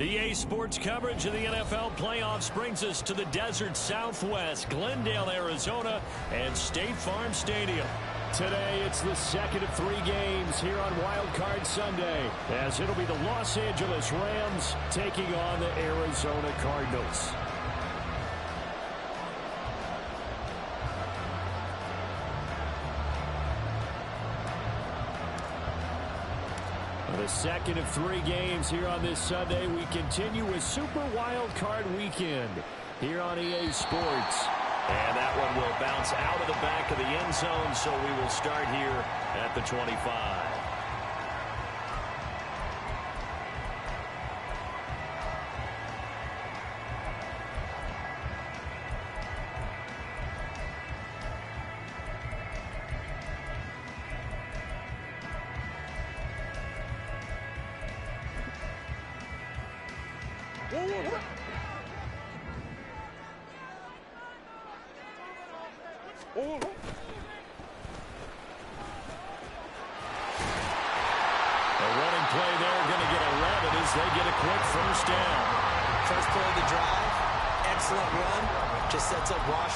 EA Sports coverage of the NFL playoffs brings us to the desert Southwest, Glendale, Arizona, and State Farm Stadium. Today, it's the second of 3 games here on WildCard Sunday, as it'll be the Los Angeles Rams taking on the Arizona Cardinals. The second of 3 games here on this Sunday. We continue with Super Wild Card Weekend here on EA Sports. And that one will bounce out of the back of the end zone, so we will start here at the 25.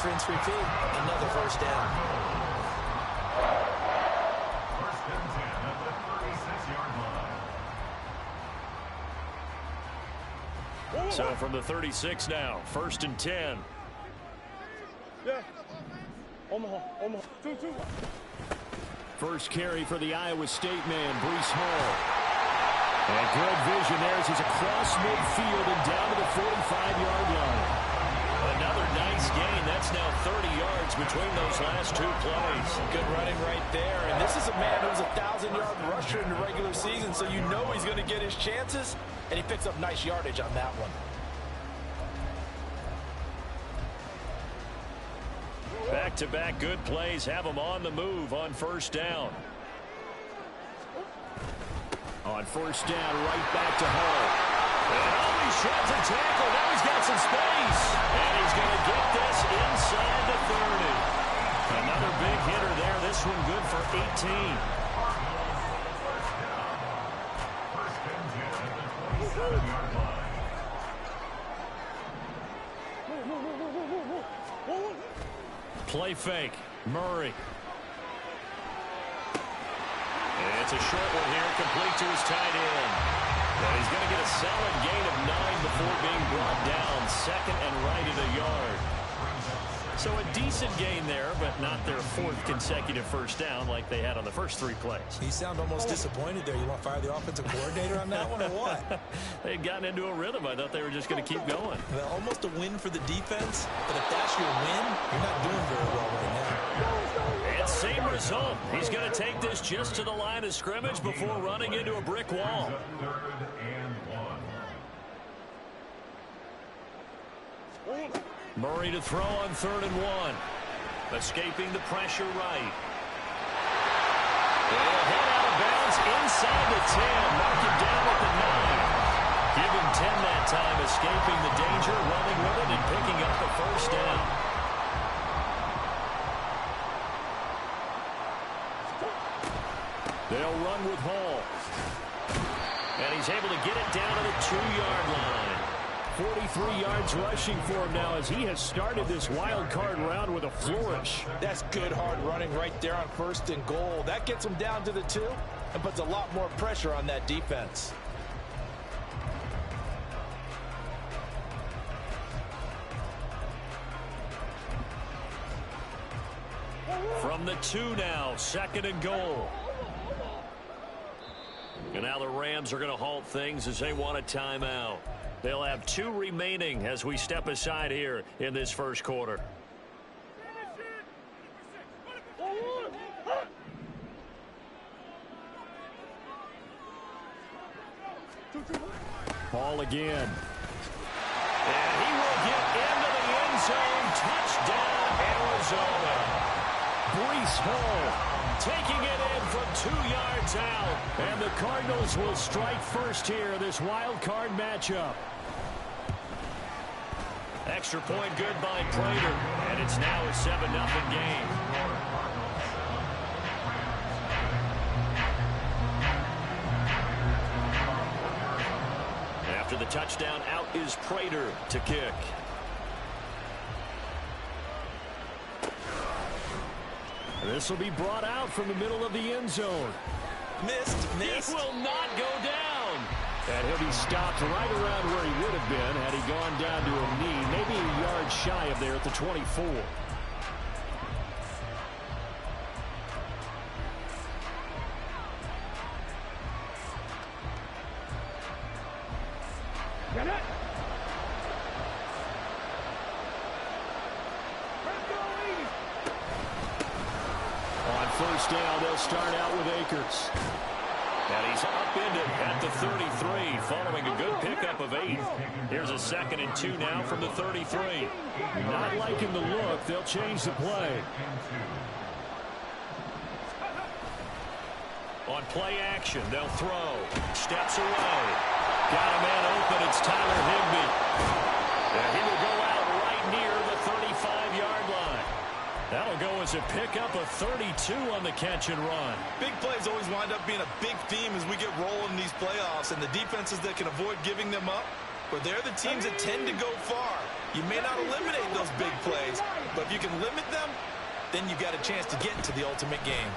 Rinse, repeat. Another first down. So from the 36 now, 1st and 10. First carry for the Iowa State man, Breece Hall. And good vision there as he's across midfield and down to the 45-yard line. Another nice gain. That's now 30 yards between those last 2 plays. Good running right there. And this is a man who's a 1,000-yard rusher in the regular season, so you know he's going to get his chances, and he picks up nice yardage on that one. Back-to-back good plays have him on the move on first down. On first down, right back to Hall. And he shreds a tackle. Now he's got some space. And he's going to get this inside the 30. Another big hitter there. This one good for 18. Play fake. Murray. And it's a short one here, complete to his tight end. But he's going to get a solid gain of 9 before being brought down. 2nd and right at a yard. So a decent gain there, but not their 4th consecutive first down like they had on the first 3 plays. You sound almost disappointed there. You want to fire the offensive coordinator on that one or what? They'd gotten into a rhythm. I thought they were just going to keep going. Well, almost a win for the defense, but if that's your win, you're not doing very well right now. And same result. He's going to take this just to the line of scrimmage before running into a brick wall. Murray to throw on 3rd and 1. Escaping the pressure right. They'll head out of bounds inside the 10. Mark him down at the 9. Give him 10 that time, escaping the danger, running with it, and picking up the first down. They'll run with Hall. And he's able to get it down to the 2-yard line. 43 yards rushing for him now as he has started this wild card round with a flourish. That's good hard running right there on 1st and goal. That gets him down to the 2 and puts a lot more pressure on that defense. From the 2 now, 2nd and goal. And now the Rams are going to halt things as they want a timeout. They'll have 2 remaining as we step aside here in this first quarter. Ball again. And he will get into the end zone. Touchdown, Arizona. Breece Hall taking it in from 2 yards out. And the Cardinals will strike first here in this wild card matchup. Extra point good by Prater. And it's now a 7-0 game. After the touchdown, out is Prater to kick. This will be brought out from the middle of the end zone. Missed. It will not go down. And he'll be stopped right around where he would have been had he gone down to a knee, maybe a yard shy of there at the 24. Get it. On first down, they'll start out with Akers. And he's upended at the 33, following a good pickup of 8. Here's a 2nd and 2 now from the 33. Not liking the look, they'll change the play. On play action, they'll throw. Steps away. Got a man open, it's Tyler Higbee. And he will go out right near the 35-yard line. That'll go as a pickup of 32 on the catch and run. Big plays always wind up being a big theme as we get rolling in these playoffs, and the defenses that can avoid giving them up, but they're the teams that tend to go far. You may not eliminate those big plays, but if you can limit them, then you've got a chance to get into the ultimate game.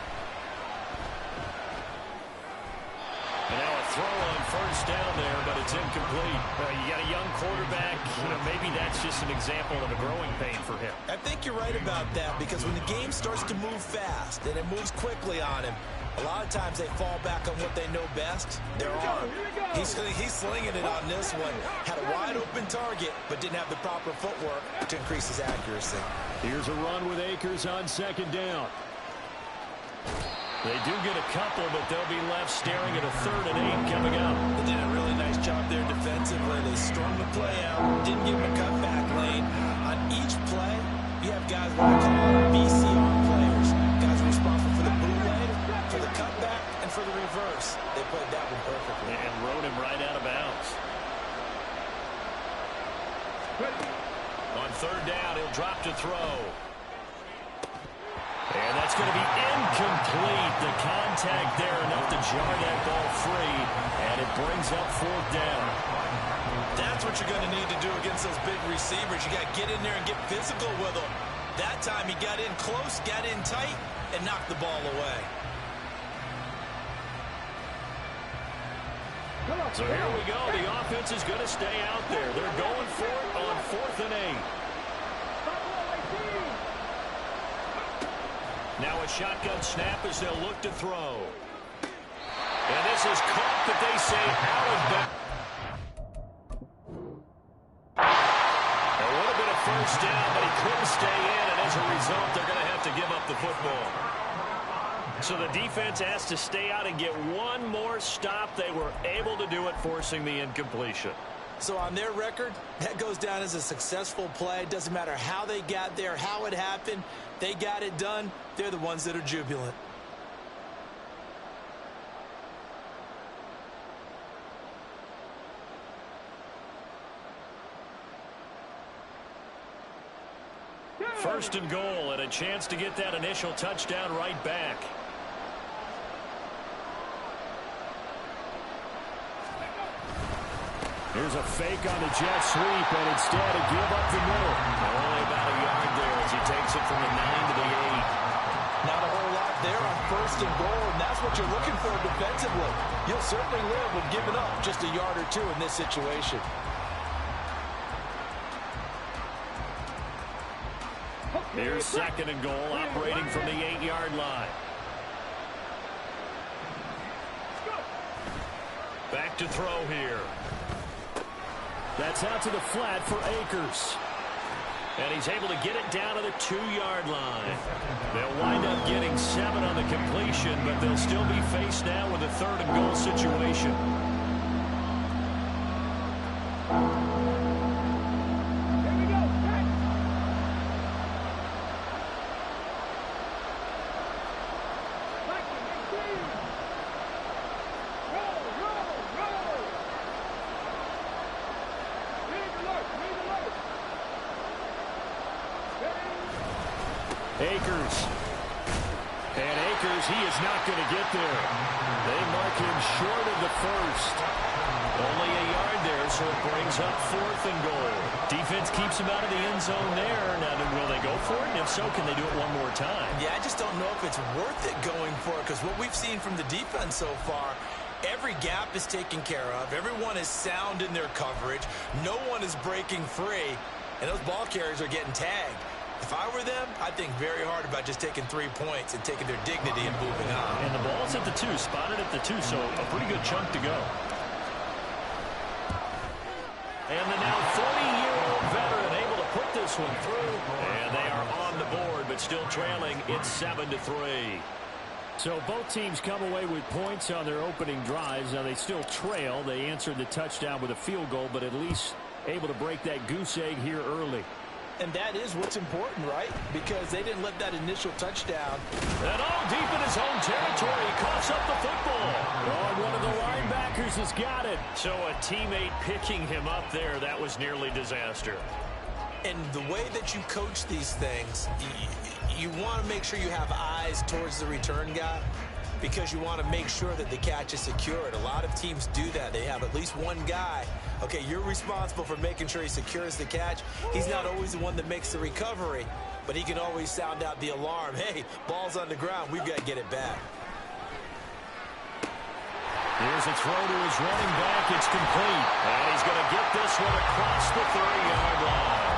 And now a throw on first down there, but it's incomplete. You got a young quarterback. Maybe that's just an example of a growing pain for him. I think you're right about that, because when the game starts to move fast and it moves quickly on him, a lot of times they fall back on what they know best, their arm. He's slinging it on this one. Had a wide open target, but didn't have the proper footwork to increase his accuracy. Here's a run with Akers on second down. They do get a couple, but they'll be left staring at a 3rd and 8 coming up. They did a really nice job there defensively. They strung the play out, didn't give him a cutback lane. On each play, you have guys what I call BCR players. Guys responsible for the bootleg, for the cutback, and for the reverse. They played that one perfectly. And rode him right out of bounds. On 3rd down, he'll drop to throw. And that's going to be incomplete. The contact there enough to jar that ball free, and it brings up 4th down. That's what you're going to need to do against those big receivers. You got to get in there and get physical with them. That time he got in close, got in tight, and knocked the ball away. So here we go. The offense is going to stay out there. They're going for it on 4th and 8. Now a shotgun snap as they'll look to throw. And this is caught, but they say out of bounds. It would have been a first down, but he couldn't stay in, and as a result, they're going to have to give up the football. So the defense has to stay out and get one more stop. They were able to do it, forcing the incompletion. So on their record, that goes down as a successful play. It doesn't matter how they got there, how it happened. They got it done. They're the ones that are jubilant. First and goal, and a chance to get that initial touchdown right back. Here's a fake on the jet sweep, and instead a give up the middle. Only about a yard there as he takes it from the 9 to the 8. Not a whole lot there on first and goal, and that's what you're looking for defensively. You'll certainly live with giving up just a yard or two in this situation. Here's 2nd and goal, operating from the 8-yard line. Back to throw here. That's out to the flat for Akers. And he's able to get it down to the 2-yard line. They'll wind up getting 7 on the completion, but they'll still be faced now with a 3rd and goal situation. Akers. And Akers, he is not going to get there. They mark him short of the first. Only a yard there, so it brings up 4th and goal. Defense keeps him out of the end zone there. Now, will they go for it? And if so, can they do it one more time? Yeah, I just don't know if it's worth it going for it, because what we've seen from the defense so far, every gap is taken care of. Everyone is sound in their coverage. No one is breaking free, and those ball carriers are getting tagged. If I were them, I'd think very hard about just taking 3 points and taking their dignity and moving on. And the ball's at the 2, spotted at the 2, so a pretty good chunk to go. And the now 40-year-old veteran able to put this one through. And they are on the board, but still trailing. It's 7-3. So both teams come away with points on their opening drives. Now they still trail. They answered the touchdown with a field goal, but at least able to break that goose egg here early. And that is what's important, right? Because they didn't let that initial touchdown. And all deep in his own territory. He coughs up the football. Oh, one of the linebackers has got it. So a teammate picking him up there, that was nearly disaster. And the way that you coach these things, you want to make sure you have eyes towards the return guy, because you want to make sure that the catch is secured. A lot of teams do that. They have at least one guy. Okay, you're responsible for making sure he secures the catch. He's not always the one that makes the recovery, but he can always sound out the alarm. Hey, ball's on the ground. We've got to get it back. Here's a throw to his running back. It's complete. And he's going to get this one across the 30-yard line.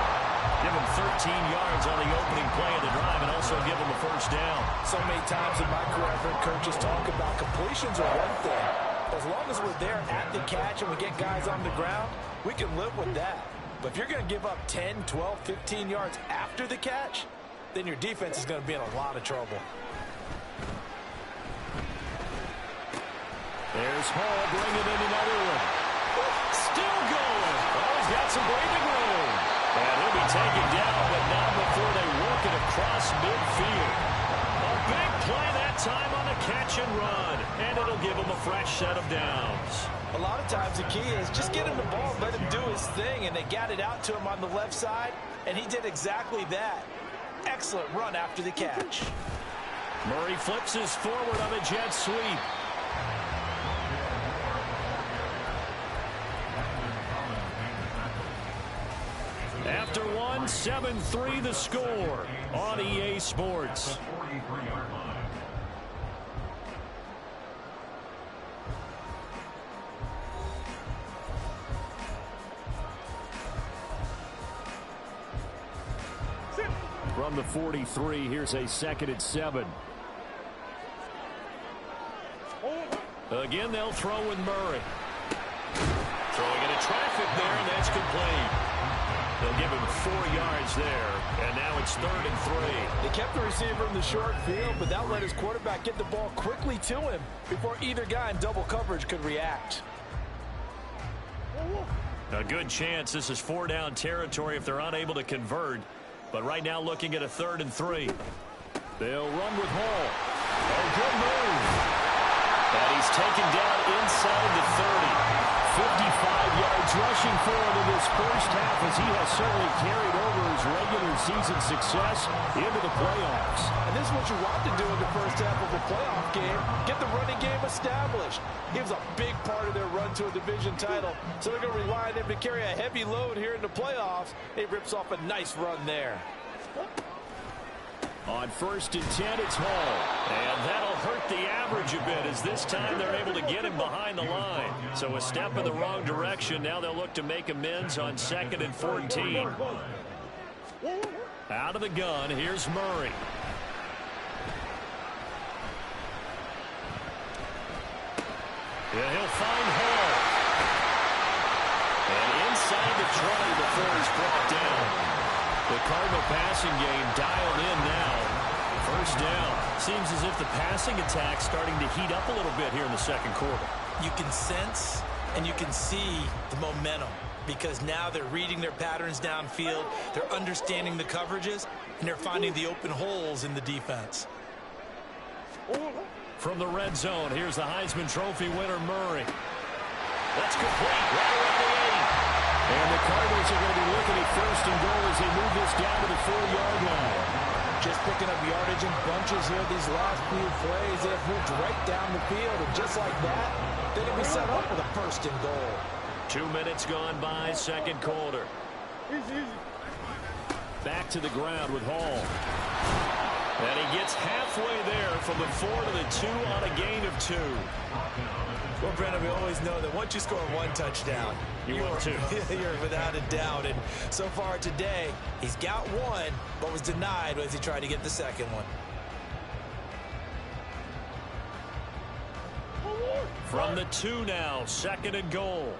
Give him 13 yards on the opening play of the drive and also give him a first down. So many times in my career, I've heard coaches talk about completions are one thing. As long as we're there at the catch and we get guys on the ground, we can live with that. But if you're going to give up 10, 12, 15 yards after the catch, then your defense is going to be in a lot of trouble. There's Hall bringing in another one. Still going. Oh, he's got some breathing room. And he'll be taken down, but not before they work it across midfield. A big play that time on a catch and run. And it'll give him a fresh set of downs. A lot of times the key is just get him the ball, let him do his thing, and they got it out to him on the left side, and he did exactly that. Excellent run after the catch. Murray flips his forward on a jet sweep. After one, 7-3 the score on EA Sports. From the 43, here's a 2nd and 7. Again, they'll throw with Murray. Throwing into traffic there, and that's complete. They'll give him 4 yards there, and now it's 3rd and 3. They kept the receiver in the short field, but that let his quarterback get the ball quickly to him before either guy in double coverage could react. A good chance this is 4-down territory if they're unable to convert. But right now looking at a 3rd and 3. They'll run with Hall. A good move. And he's taken down inside the 30. 55 yards rushing for him in this first half, as he has certainly carried over his regular season success into the playoffs. And this is what you want to do in the first half of a playoff game. Get the running game established. He was a big part of their run to a division title. So they're going to rely on him to carry a heavy load here in the playoffs. He rips off a nice run there. On 1st and 10, it's Hall. And that'll hurt the average a bit, as this time they're able to get him behind the line. So a step in the wrong direction. Now they'll look to make amends on 2nd and 14. Out of the gun, here's Murray. Yeah, he'll find Hall. And inside the 20 before he's brought down. The Cardinal passing game dialed in now. First down. Seems as if the passing attack's starting to heat up a little bit here in the 2nd quarter. You can sense and you can see the momentum, because now they're reading their patterns downfield, they're understanding the coverages, and they're finding the open holes in the defense. From the red zone, here's the Heisman Trophy winner, Murray. That's complete. Right around the 8. And the Cardinals are going to be looking at 1st and goal as they move this down to the 4-yard line. Just picking up yardage in bunches here these last few plays. They've moved right down the field, and just like that, they're going to be set up with a 1st and goal. 2 minutes gone by, second quarter. Back to the ground with Hall. And he gets halfway there from the 4 to the 2 on a gain of 2. Well, Brennan, we always know that once you score one touchdown, you are 2. You're without a doubt. And so far today, he's got one, but was denied as he tried to get the second one. From the 2 now, second and goal.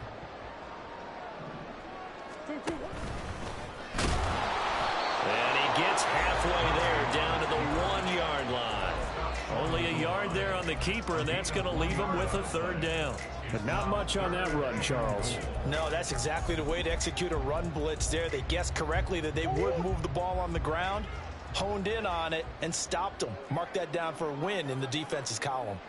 And he gets halfway there, down to the 1-yard line. Only a yard there on the keeper, and that's going to leave him with a third down. But not much on that run, Charles. No, that's exactly the way to execute a run blitz there. They guessed correctly that they would move the ball on the ground, honed in on it, and stopped them. Mark that down for a win in the defense's column.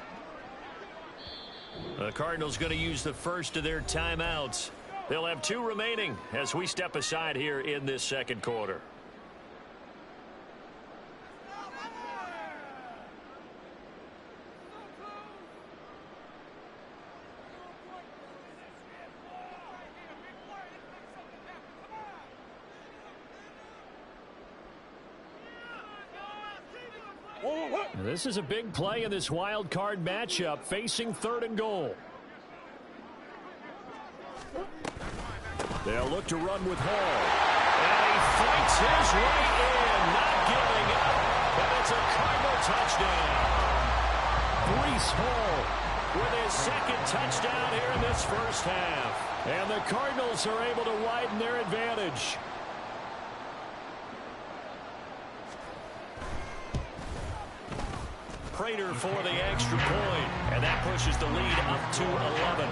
The Cardinals going to use the first of their timeouts. They'll have 2 remaining as we step aside here in this second quarter. This is a big play in this wild card matchup, facing third and goal. They'll look to run with Hall. And he fights his way in, not giving up. And it's a Cardinal touchdown. Breece Hall with his second touchdown here in this first half. And the Cardinals are able to widen their advantage. Prater for the extra point, and that pushes the lead up to 11.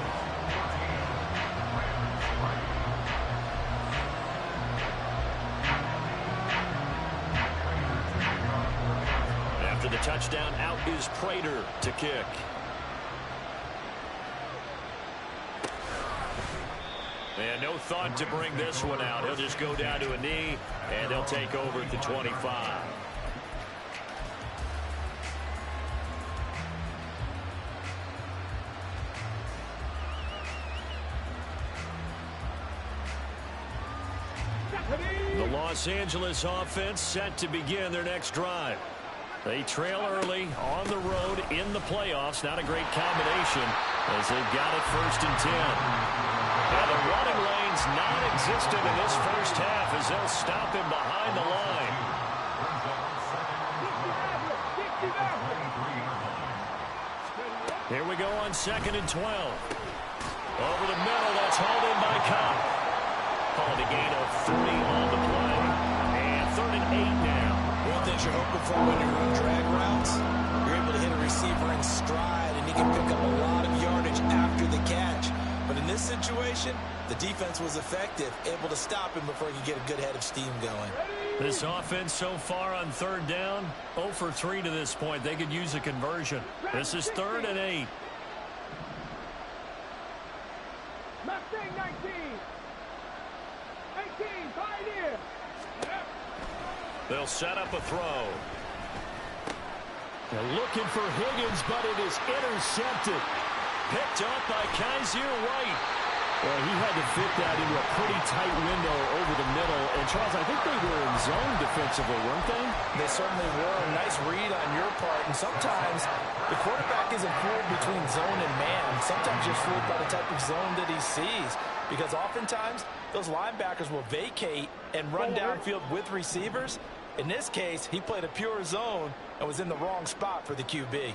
After the touchdown, out is Prater to kick. And no thought to bring this one out. He'll just go down to a knee, and they'll take over at the 25. The Los Angeles offense set to begin their next drive. They trail early on the road in the playoffs. Not a great combination as they've got it 1st and 10. And the running lane's non-existent in this first half as they'll stop him behind the line. Here we go on 2nd and 12. Over the middle, that's hauled in by Cobb. Called a gain of 3 on the play. And 3rd and 8 now. One of the things you're hoping for when you run drag routes, you're able to hit a receiver in stride, and he can pick up a lot of yardage after the catch. But in this situation, the defense was effective, able to stop him before he could get a good head of steam going. This offense so far on 3rd down, 0 for 3 to this point. They could use a conversion. This is 3rd and 8. Mustang 19. 18, Pioneer. They'll set up a throw. They're looking for Higgins, but it is intercepted. Picked up by Kaiser White. Well, he had to fit that into a pretty tight window over the middle. And, Charles, I think they were in zone defensively, weren't they? They certainly were. A nice read on your part. And sometimes the quarterback isn't fooled between zone and man. Sometimes you're fooled by the type of zone that he sees. Because oftentimes, those linebackers will vacate and run downfield with receivers. In this case, he played a pure zone and was in the wrong spot for the QB.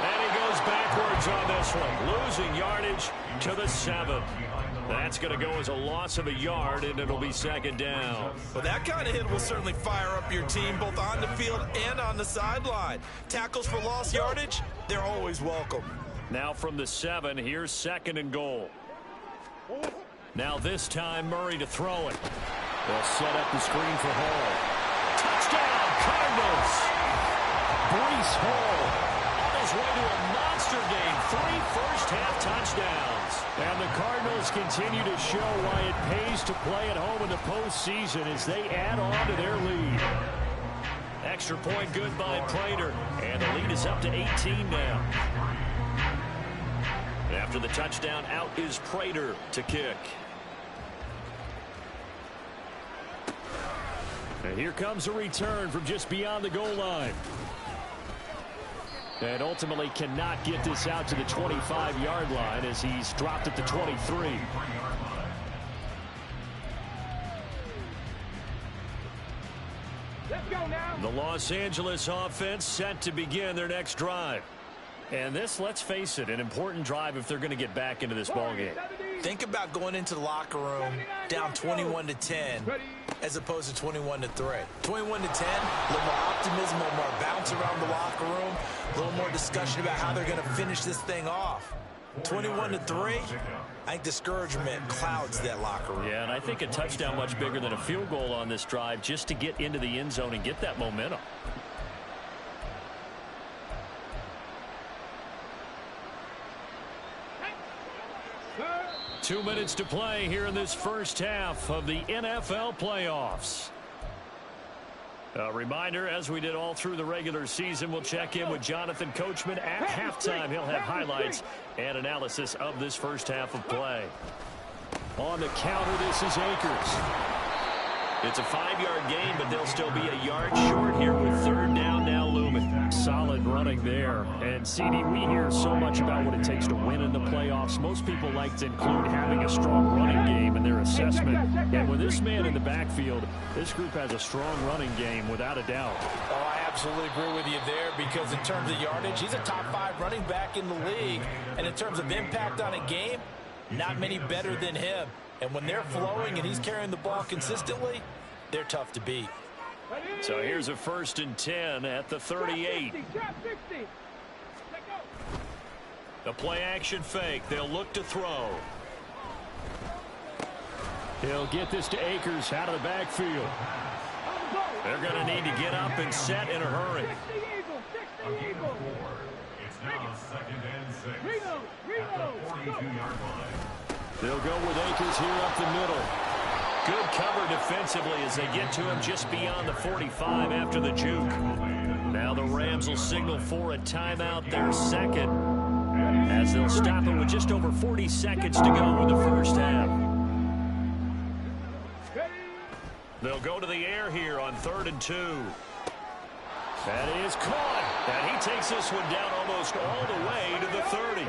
And he goes backwards on this one, losing yardage to the 7. That's going to go as a loss of a yard, and it'll be 2nd down. Well, that kind of hit will certainly fire up your team both on the field and on the sideline. Tackles for lost yardage, they're always welcome. Now from the 7, here's 2nd and goal. Now this time, Murray to throw it. They'll set up the screen for Hall. Touchdown, Cardinals! Breece Hall on his way to a monster game. 3 first-half touchdowns. And the Cardinals continue to show why it pays to play at home in the postseason as they add on to their lead. Extra point good by Prater. And the lead is up to 18 now. After the touchdown, out is Prater to kick. And here comes a return from just beyond the goal line. And ultimately cannot get this out to the 25-yard line as he's dropped at the 23. Let's go now. The Los Angeles offense set to begin their next drive. And this, let's face it, an important drive if they're going to get back into this ballgame. Think about going into the locker room down 21-10 as opposed to 21-3. 21-10, a little more optimism, a little more bounce around the locker room, a little more discussion about how they're going to finish this thing off. 21-3, I think discouragement clouds that locker room. Yeah, and I think a touchdown much bigger than a field goal on this drive just to get into the end zone and get that momentum. Third. 2 minutes to play here in this first half of the NFL playoffs. A reminder, as we did all through the regular season, we'll check in with Jonathan Coachman at halftime. He'll have highlights and analysis of this first half of play. On the counter, this is Akers. It's a 5-yard gain, but they'll still be a yard short here with third down now looming. Solid running there. And, CD, we hear so much about what it takes to win in the playoffs. Most people like to include having a strong running game in their assessment. And with this man in the backfield, this group has a strong running game without a doubt. Oh, I absolutely agree with you there because in terms of yardage, he's a top 5 running back in the league. And in terms of impact on a game, not many better than him. And when they're flowing and he's carrying the ball consistently, they're tough to beat. So here's a 1st and 10 at the 38. The play action fake. They'll look to throw. He'll get this to Akers out of the backfield. They're going to need to get up and set in a hurry. They'll go with Akers here up the middle. Good cover defensively as they get to him just beyond the 45 after the juke. Now the Rams will signal for a timeout, their second, as they'll stop it with just over 40 seconds to go in the first half. They'll go to the air here on 3rd and 2. That is caught. And he takes this one down almost all the way to the 30.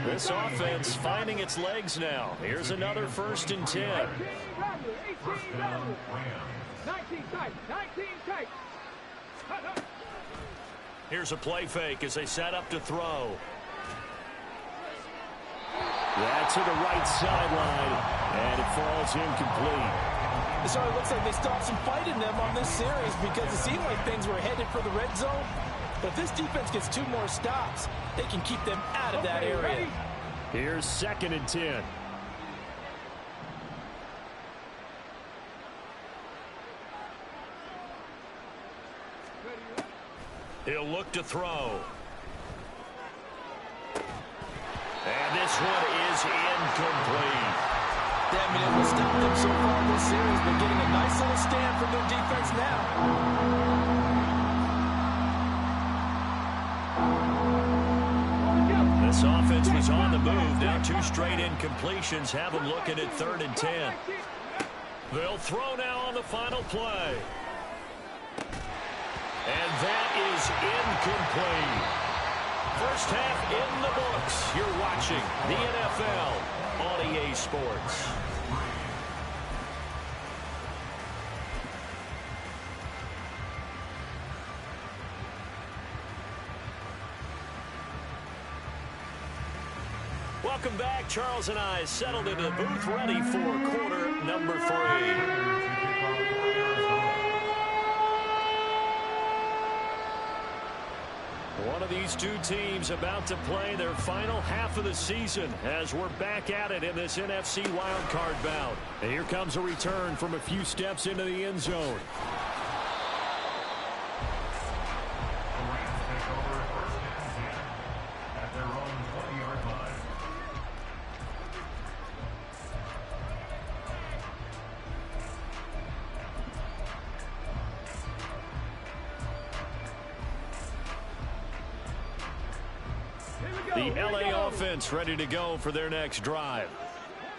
This offense finding its legs now. Here's another 1st and 10. 19 tight. Here's a play fake as they set up to throw. That's to the right sideline, and it falls incomplete. So it looks like they still have some fight in them on this series because it seemed like things were headed for the red zone. But if this defense gets 2 more stops, they can keep them out of that area. Here's 2nd and 10. He'll look to throw. And this one is incomplete. They've been able to stop them so far this series, but getting a nice little stand from their defense now. This offense was on the move. Now 2 straight incompletions have them looking at 3rd and 10. They'll throw now on the final play. And that is incomplete. First half in the books. You're watching the NFL on EA Sports. Welcome back. Charles and I settled into the booth ready for quarter number 3. One of these 2 teams about to play their final half of the season as we're back at it in this NFC wildcard bout. And here comes a return from a few steps into the end zone. Here we The LA offense ready to go for their next drive.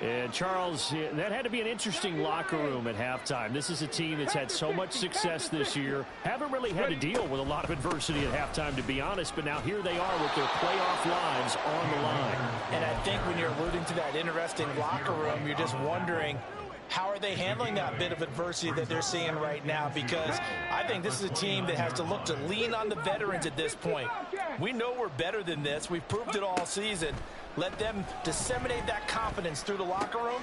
And, Charles, that had to be an interesting locker room at halftime. This is a team that's had so much success this year. Haven't really had to deal with a lot of adversity at halftime, to be honest. But now here they are with their playoff lives on the line. And I think when you're alluding to that interesting locker room, you're just wondering, how are they handling that bit of adversity that they're seeing right now? Because I think this is a team that has to look to lean on the veterans at this point. We know we're better than this. We've proved it all season. Let them disseminate that confidence through the locker room.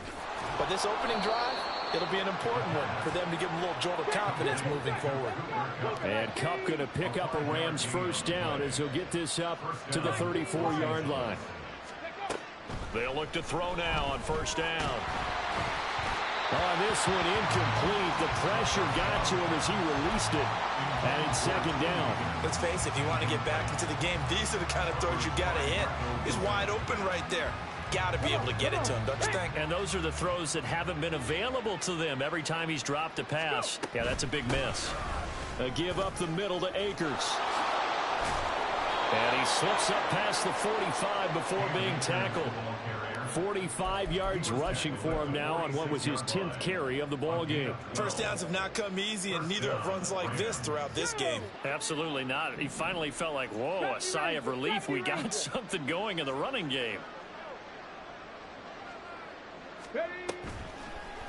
But this opening drive, it'll be an important one for them to give them a little jolt of confidence moving forward. And Kupp going to pick up a Rams first down as he'll get this up to the 34-yard line. They'll look to throw now on first down. On this one, incomplete. The pressure got to him as he released it. And it's second down. Let's face it, if you want to get back into the game, these are the kind of throws you got to hit. He's wide open right there. Got to be able to get it to him, don't you think? And those are the throws that haven't been available to them every time he's dropped a pass. Yeah, that's a big miss. A give up the middle to Akers. And he slips up past the 45 before being tackled. 45 yards rushing for him now on what was his 10th carry of the ball game. First downs have not come easy, and neither have runs like this throughout this game. Absolutely not. He finally felt like, whoa, a sigh of relief. We got something going in the running game.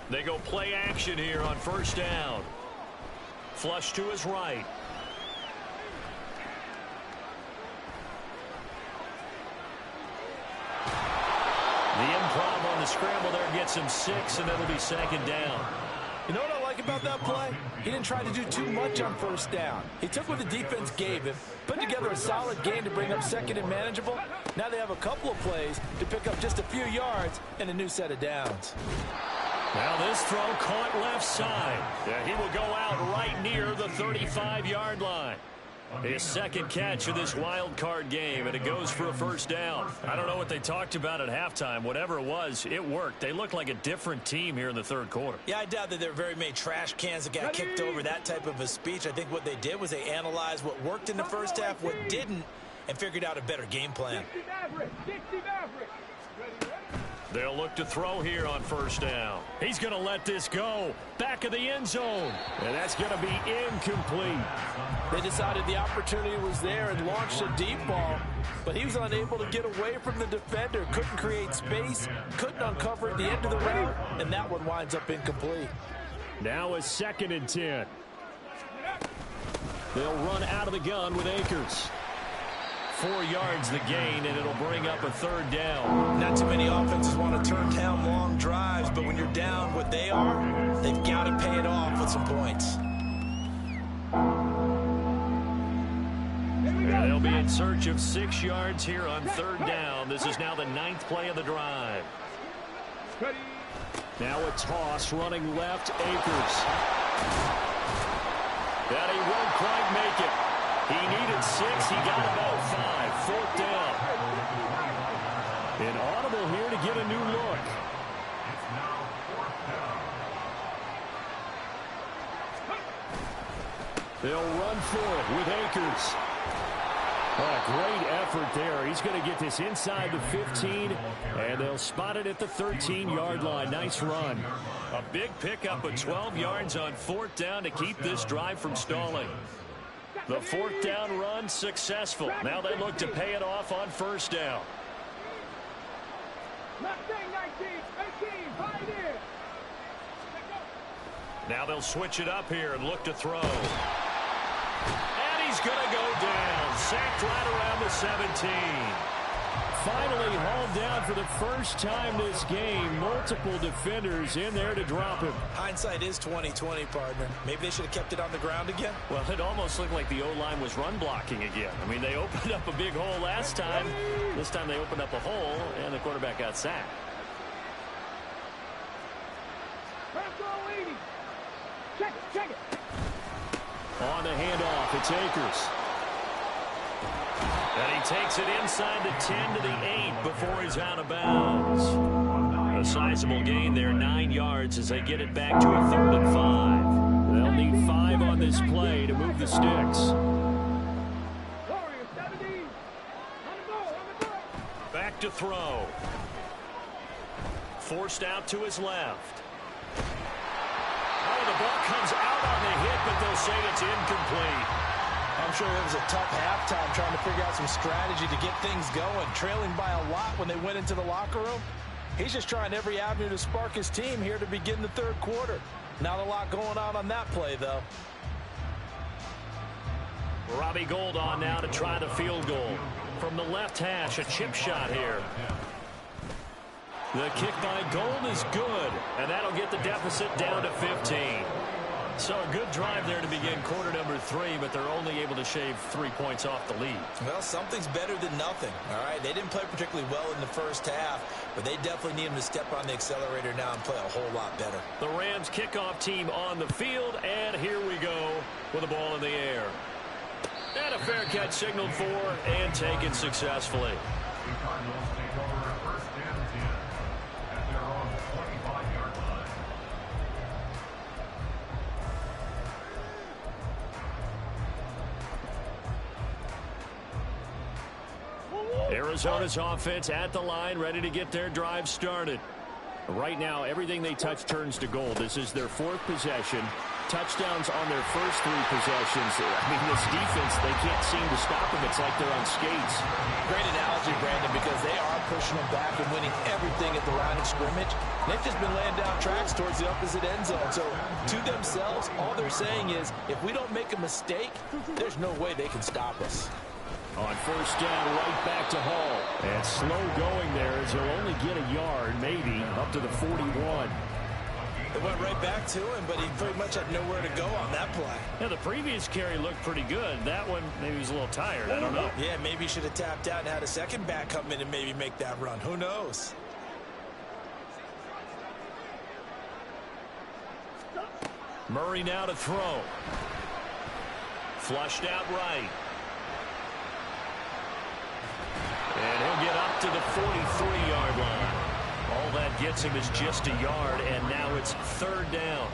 They go play action here on first down. Flush to his right. The improv on the scramble there gets him 6, and it'll be second down. You know what I like about that play? He didn't try to do too much on first down. He took what the defense gave him, put together a solid game to bring up second and manageable. Now they have a couple of plays to pick up just a few yards and a new set of downs. Now this throw caught left side. Yeah, he will go out right near the 35-yard line. His second catch of this wild card game, and it goes for a first down. I don't know what they talked about at halftime. Whatever it was, it worked. They look like a different team here in the third quarter. Yeah, I doubt that there are very many trash cans that got kicked over, that type of a speech. I think what they did was they analyzed what worked in the first half, what didn't, and figured out a better game plan. They'll look to throw here on first down. He's going to let this go. Back of the end zone. And that's going to be incomplete. They decided the opportunity was there and launched a deep ball, but he was unable to get away from the defender. Couldn't create space, couldn't uncover the end of the route, and that one winds up incomplete. Now a 2nd and 10. They'll run out of the gun with Akers. 4 yards the gain, and it'll bring up a third down. Not too many offenses want to turn down long drives, but when you're down what they are, they've got to pay it off with some points. And they'll be in search of 6 yards here on third down. This is now the 9th play of the drive. Now a toss running left, Akers. And he won't quite make it. He needed 6. He got about 5. 4th down. An audible here to get a new look. They'll run for it with Akers. Oh, great effort there. He's going to get this inside the 15, and they'll spot it at the 13-yard line. Nice run. A big pickup of 12 yards on 4th down to keep this drive from stalling. The 4th down run successful. Now they look to pay it off on first down. Now they'll switch it up here and look to throw. And he's going to go down. Sacked right around the 17. Finally hauled down for the first time this game. Multiple defenders in there to drop him. Hindsight is 20/20, partner. Maybe they should have kept it on the ground again. Well, it almost looked like the O-line was run blocking again. I mean, they opened up a big hole last time. This time they opened up a hole, and the quarterback got sacked. Check it. On the handoff, it's Akers. And he takes it inside the 10 to the 8 before he's out of bounds. A sizable gain there, 9 yards as they get it back to a 3rd and 5. They'll need 5 on this play to move the sticks. back to throw. Forced out to his left. Oh, the ball comes out on the hit, but they'll say it's incomplete. I'm sure it was a tough halftime trying to figure out some strategy to get things going. Trailing by a lot when they went into the locker room. He's just trying every avenue to spark his team here to begin the third quarter. Not a lot going on that play, though. Robbie Gould on now to try the field goal. From the left hash, a chip shot here. The kick by Gould is good, and that'll get the deficit down to 15. So a good drive there to begin quarter number 3, but they're only able to shave 3 points off the lead. Well, something's better than nothing, all right? They didn't play particularly well in the first half, but they definitely need them to step on the accelerator now and play a whole lot better. The Rams kickoff team on the field, and here we go with the ball in the air. And a fair catch signaled for and taken successfully. Arizona's offense at the line, ready to get their drive started. Right now, everything they touch turns to gold. This is their 4th possession. Touchdowns on their first 3 possessions. I mean, this defense, they can't seem to stop them. It's like they're on skates. Great analogy, Brandon, because they are pushing them back and winning everything at the line of scrimmage. They've just been laying down tracks towards the opposite end zone. So, to themselves, all they're saying is, if we don't make a mistake, there's no way they can stop us. On first down, right back to Hall. And slow going there as he'll only get a yard, maybe, up to the 41. It went right back to him, but he pretty much had nowhere to go on that play. Yeah, the previous carry looked pretty good. That one, maybe he was a little tired. I don't know. Yeah, maybe he should have tapped out and had a second back come in and maybe make that run. Who knows? Murray now to throw. Flushed out right. And he'll get up to the 43-yard line. All that gets him is just a yard, and now it's 3rd down.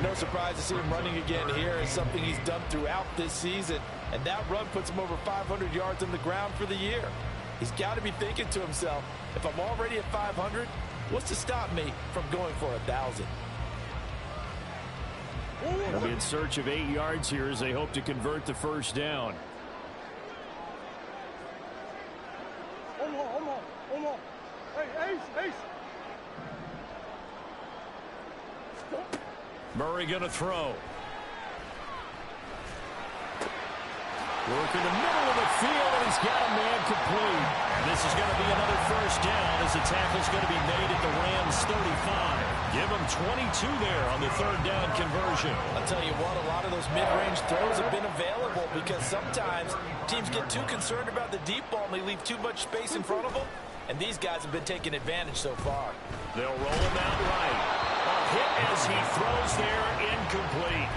No surprise to see him running again here. It's something he's done throughout this season, and that run puts him over 500 yards on the ground for the year. He's got to be thinking to himself, if I'm already at 500, what's to stop me from going for 1,000? They'll be in search of 8 yards here as they hope to convert the first down. Murray going to throw. Working the middle of the field, and he's got a man complete. And this is going to be another first down as the tackle's going to be made at the Rams 35. Give them 22 there on the 3rd down conversion. I'll tell you what, a lot of those mid-range throws have been available because sometimes teams get too concerned about the deep ball and they leave too much space in front of them. And these guys have been taking advantage so far. They'll roll him out right. A hit as he throws there, incomplete.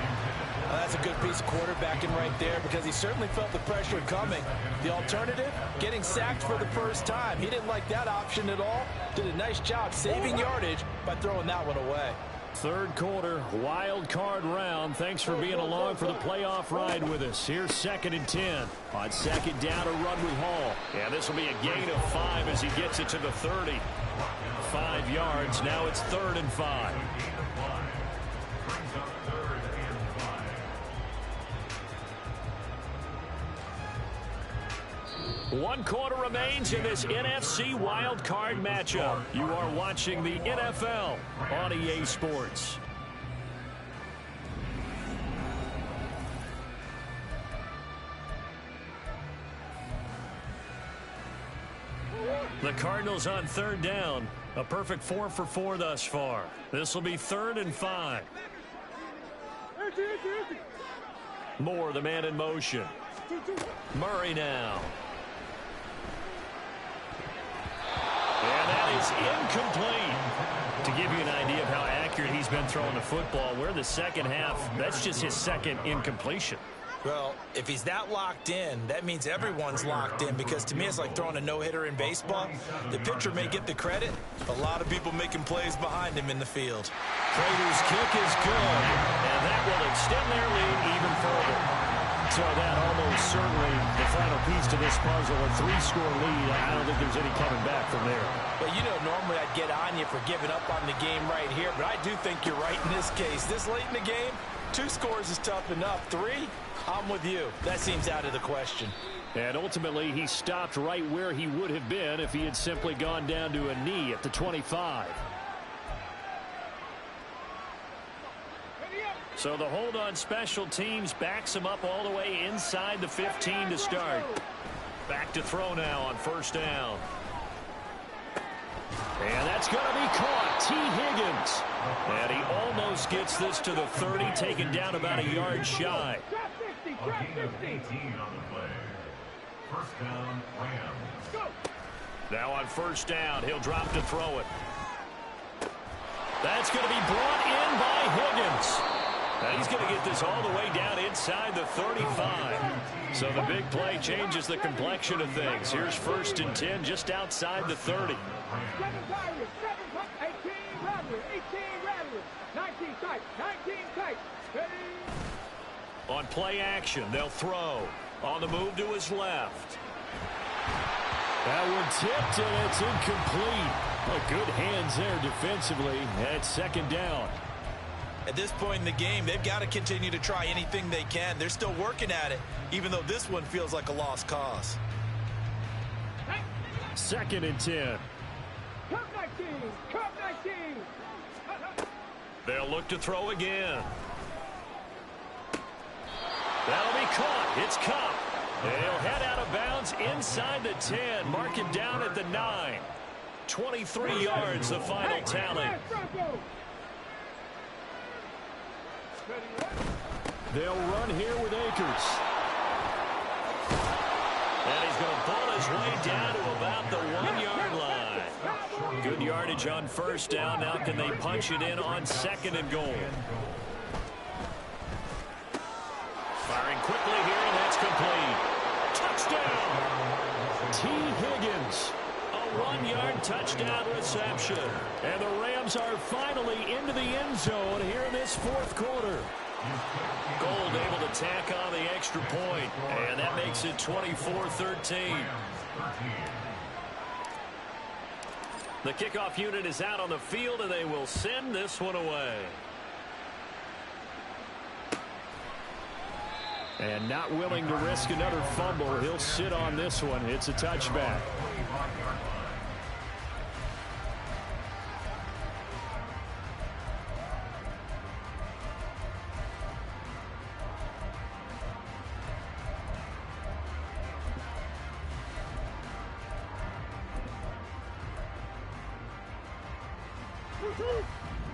Well, that's a good piece of quarterbacking right there because he certainly felt the pressure coming. The alternative, getting sacked for the first time. He didn't like that option at all. Did a nice job saving yardage by throwing that one away. 3rd quarter, wild card round. Thanks for being along for the playoff ride with us. Here's 2nd and 10. On 2nd down to run with Hall. Yeah, this will be a gain of 5 as he gets it to the 30. 5 yards. Now it's 3rd and 5. One quarter remains in this NFC wild card matchup. You are watching the NFL on EA Sports. The Cardinals on 3rd down. A perfect 4 for 4 thus far. This will be 3rd and 5. Moore, the man in motion. Murray now. And that is incomplete. To give you an idea of how accurate he's been throwing the football, we're in the second half. That's just his 2nd incompletion. Well, if he's that locked in, that means everyone's locked in because to me it's like throwing a no-hitter in baseball. The pitcher may get the credit, a lot of people making plays behind him in the field. Prater's kick is good, and that will extend their lead even further. So that almost certainly the final piece to this puzzle, a 3-score lead. I don't think there's any coming back from there. Well, you know, normally I'd get on you for giving up on the game right here, but I do think you're right in this case. This late in the game, 2 scores is tough enough. 3, I'm with you. That seems out of the question. And ultimately, he stopped right where he would have been if he had simply gone down to a knee at the 25. So the hold on special teams backs him up all the way inside the 15 to start. Back to throw now on first down. And that's going to be caught. T. Higgins. And he almost gets this to the 30, taken down about a yard shy. First down, Rams. Now on first down, he'll drop to throw it. That's going to be brought in by Higgins. Now he's going to get this all the way down inside the 35. So the big play changes the complexion of things. Here's first and 10 just outside the 30. 18 rattlers, 19 tight, 19 tight. On play action, they'll throw. On the move to his left. That one tipped, and it's incomplete. Well, good hands there defensively at second down. At this point in the game, they've got to continue to try anything they can. They're still working at it, even though this one feels like a lost cause. Second and 10. Come 19, come 19. They'll look to throw again. That'll be caught. It's Cup. They'll head out of bounds inside the 10. Mark it down at the 9. 23 yards, the final tally. They'll run here with Akers. And he's going to pull his way down to about the 1-yard line. Good yardage on first down. Now can they punch it in on second and goal? Firing quickly here, and that's complete. Touchdown! T. Higgins. A 1-yard touchdown reception. And the Rams are finally into the end zone here in this fourth quarter. Gold able to tack on the extra point, and that makes it 24-13. The kickoff unit is out on the field, and they will send this one away. And not willing to risk another fumble, he'll sit on this one. It's a touchback.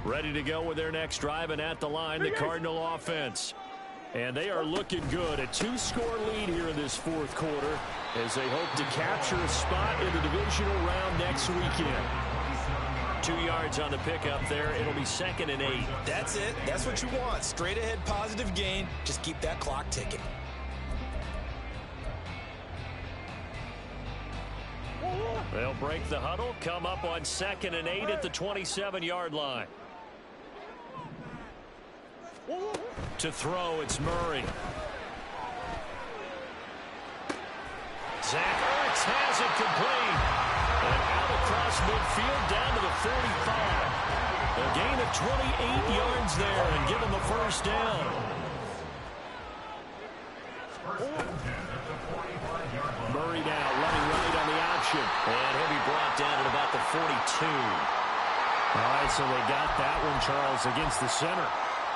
Ready to go with their next drive, and at the line, the Cardinal offense. And they are looking good. A 2-score lead here in this fourth quarter as they hope to capture a spot in the divisional round next weekend. 2 yards on the pickup there. It'll be second and 8. That's it. That's what you want. Straight ahead positive gain. Just keep that clock ticking. They'll break the huddle, come up on second and 8 at the 27-yard line. To throw, it's Murray. Zach Ertz has it complete. And out across midfield down to the 45. A gain of 28 yards there and give him a first down. Murray now running right on the option. And he'll be brought down at about the 42. All right, so they got that one, Charles, against the center.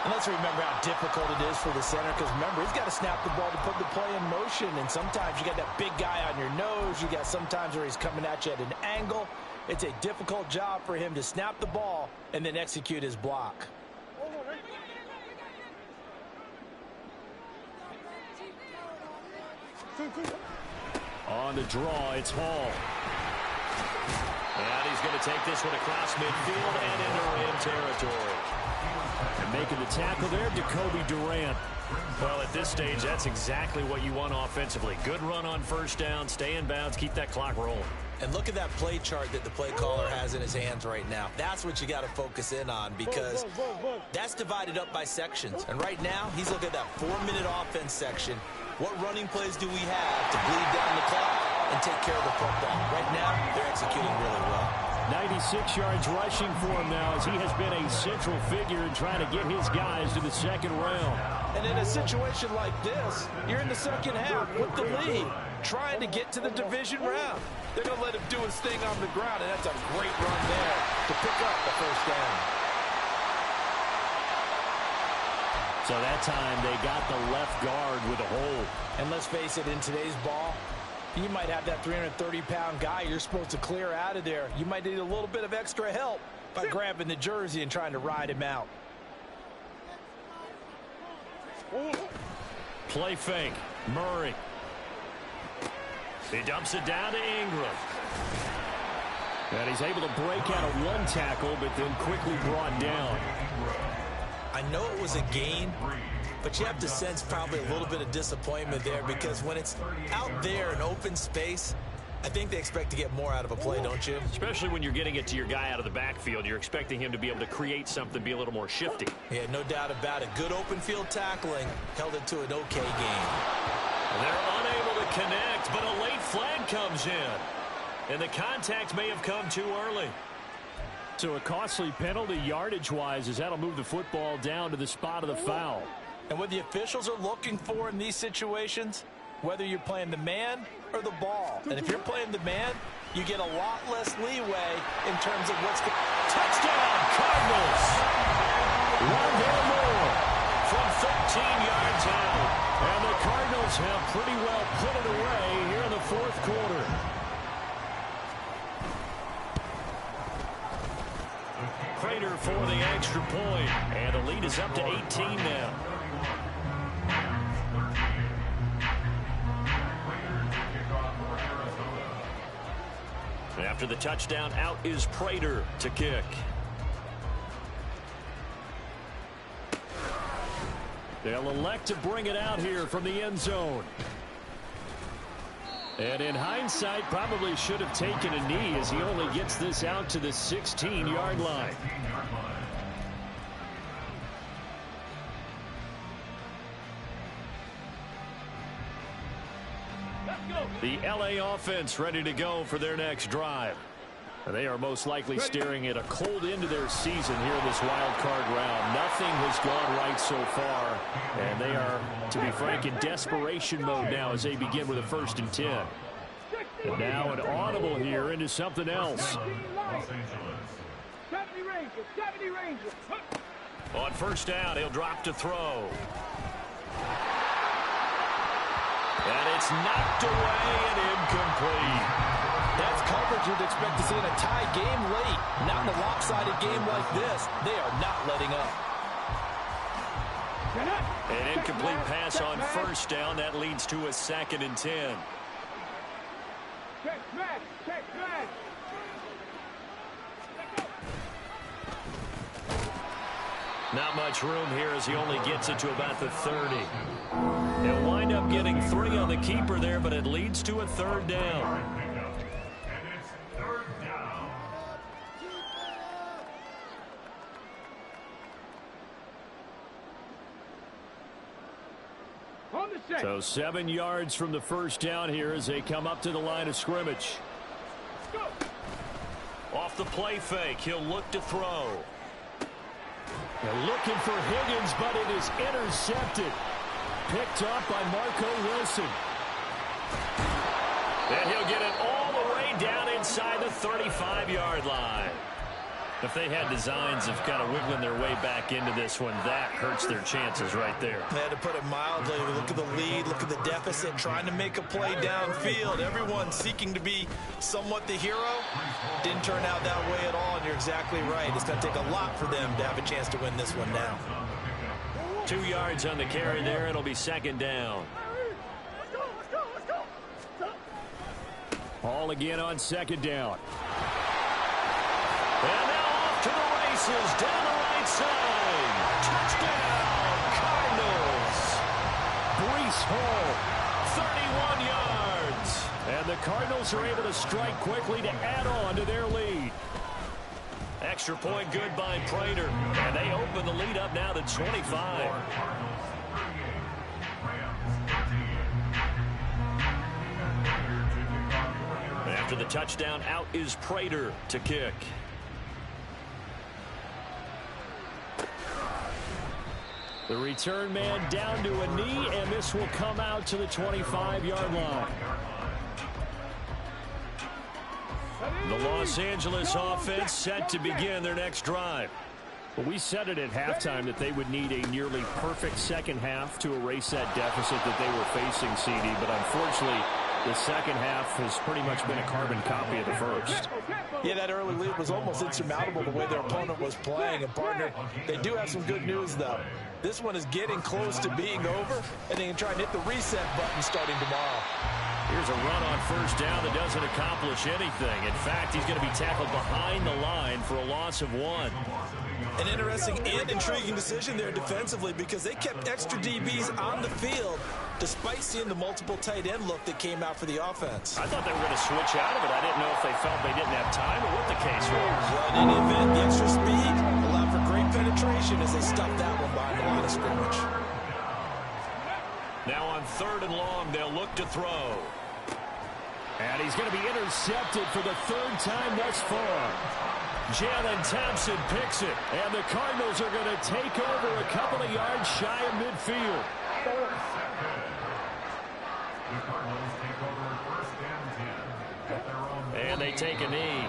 And let's remember how difficult it is for the center, because remember, he's got to snap the ball to put the play in motion, and sometimes you got that big guy on your nose. You got sometimes where he's coming at you at an angle. It's a difficult job for him to snap the ball and then execute his block. On the draw, it's Hall. And he's going to take this one across midfield and into Ram territory. And making the tackle there, Jacoby Durant. Well, at this stage, that's exactly what you want offensively. Good run on first down, stay in bounds, keep that clock rolling. And look at that play chart that the play caller has in his hands right now. That's what you got to focus in on, because that's divided up by sections. And right now, he's looking at that 4-minute offense section. What running plays do we have to bleed down the clock and take care of the football? Right now, they're executing really well. 96 yards rushing for him now as he has been a central figure in trying to get his guys to the second round. And in a situation like this, you're in the second half with the lead, trying to get to the division round. They're going to let him do his thing on the ground, and that's a great run there to pick up the first down. So that time they got the left guard with a hold. And let's face it, in today's ball, you might have that 330-pound guy you're supposed to clear out of there. You might need a little bit of extra help by grabbing the jersey and trying to ride him out. Play fake. Murray. He dumps it down to Ingram. And he's able to break out of one tackle, but then quickly brought down. I know it was a gain, but you have to sense probably a little bit of disappointment there because when it's out there in open space, I think they expect to get more out of a play, don't you? Especially when you're getting it to your guy out of the backfield. You're expecting him to be able to create something, be a little more shifty. Yeah, no doubt about it. Good open field tackling held it to an okay game. And they're unable to connect, but a late flag comes in. And the contact may have come too early. So a costly penalty yardage-wise as that'll move the football down to the spot of the foul. And what the officials are looking for in these situations, whether you're playing the man or the ball. And if you're playing the man, you get a lot less leeway in terms of what's going to... Touchdown, Cardinals! Rondale Moore from 13 yards out. And the Cardinals have pretty well put it away here in the fourth quarter. Prater for the extra point. And the lead is up to 18 now. After the touchdown, out is Prater to kick. They'll elect to bring it out here from the end zone. And in hindsight, probably should have taken a knee as he only gets this out to the 16-yard line. The LA offense ready to go for their next drive. And they are most likely staring at a cold end to their season here in this wild card round. Nothing has gone right so far. And they are, to be frank, in desperation mode now as they begin with a 1st and 10. And now an audible here into something else. 70 Rangers. On 1st down, he'll drop to throw. And it's knocked away and incomplete. That's coverage you'd expect to see in a tie game late. Not in a lopsided game like this. They are not letting up. An incomplete pass on 1st down. That leads to a 2nd and 10. Check back. Not much room here as he only gets it to about the 30. He'll wind up getting 3 on the keeper there, but it leads to a 3rd down. And it's 3rd down. On the set. So 7 yards from the 1st down here as they come up to the line of scrimmage. Go. Off the play fake, he'll look to throw. They're looking for Higgins, but it is intercepted. Picked up by Marco Wilson. And he'll get it all the way down inside the 35-yard line. If they had designs of kind of wiggling their way back into this one, that hurts their chances right there. They had to put it mildly. Look at the lead, look at the deficit, trying to make a play downfield. Everyone seeking to be somewhat the hero. Didn't turn out that way at all, and you're exactly right. It's going to take a lot for them to have a chance to win this one now. 2 yards on the carry there. It'll be 2nd down. Ball again on 2nd down. And now off to the races down the right side. Touchdown, Cardinals. Breece Hall, 31 yards. And the Cardinals are able to strike quickly to add on to their lead. Extra point good by Prater. And they open the lead up now to 25. After the touchdown, out is Prater to kick. The return man down to a knee, and this will come out to the 25-yard line. The Los Angeles offense set to begin their next drive. Well, we said it at halftime that they would need a nearly perfect second half to erase that deficit that they were facing, CD, but unfortunately, the second half has pretty much been a carbon copy of the first. Yeah, that early lead was almost insurmountable the way their opponent was playing. And, partner, they do have some good news, though. This one is getting close to being over, and they can try and hit the reset button starting tomorrow. Here's a run on first down that doesn't accomplish anything. In fact, he's going to be tackled behind the line for a loss of 1. An interesting and intriguing decision there defensively because they kept extra DBs on the field despite seeing the multiple tight end look that came out for the offense. I thought they were going to switch out of it. I didn't know if they felt they didn't have time or what the case was. Well, in any event, the extra speed allowed for great penetration as they stuffed that one behind the line of scrimmage. Now on 3rd and long, they'll look to throw. And he's going to be intercepted for the 3rd time thus far. Jalen Thompson picks it, and the Cardinals are going to take over a couple of yards shy of midfield. The Cardinals take over 1st and 10 at their own. And they take a knee.